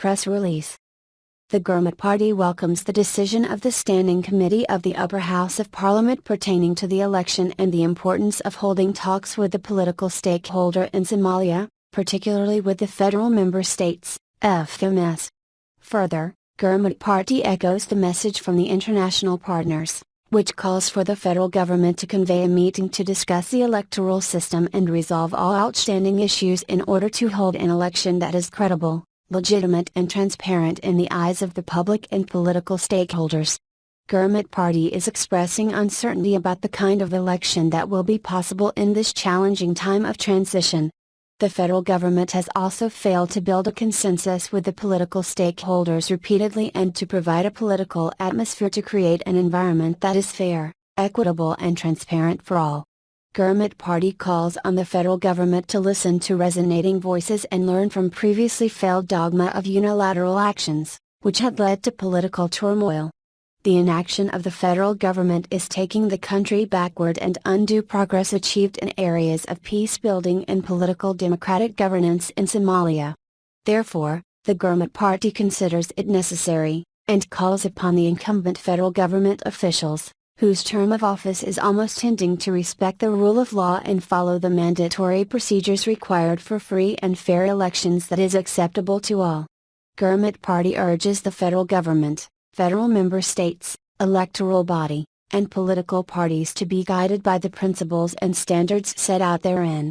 press release. The Gurmad Party welcomes the decision of the Standing Committee of the Upper House of Parliament pertaining to the election and the importance of holding talks with the political stakeholder in Somalia, particularly with the federal member states, FMS. Further, Gurmad Party echoes the message from the international partners, which calls for the federal government to convene a meeting to discuss the electoral system and resolve all outstanding issues in order to hold an election that is credible, legitimate and transparent in the eyes of the public and political stakeholders. Gurmad Party is expressing uncertainty about the kind of election that will be possible in this challenging time of transition. The federal government has also failed to build a consensus with the political stakeholders repeatedly and to provide a political atmosphere to create an environment that is fair, equitable and transparent for all. Gurmad Party calls on the federal government to listen to resonating voices and learn from previously failed dogma of unilateral actions, which had led to political turmoil. The inaction of the federal government is taking the country backward and undo progress achieved in areas of peace building and political democratic governance in Somalia. Therefore, the Gurmad Party considers it necessary, and calls upon the incumbent federal government officials, whose term of office is almost ending, to respect the rule of law and follow the mandatory procedures required for free and fair elections that is acceptable to all. Gurmad Party urges the federal government, federal member states, electoral body, and political parties to be guided by the principles and standards set out therein,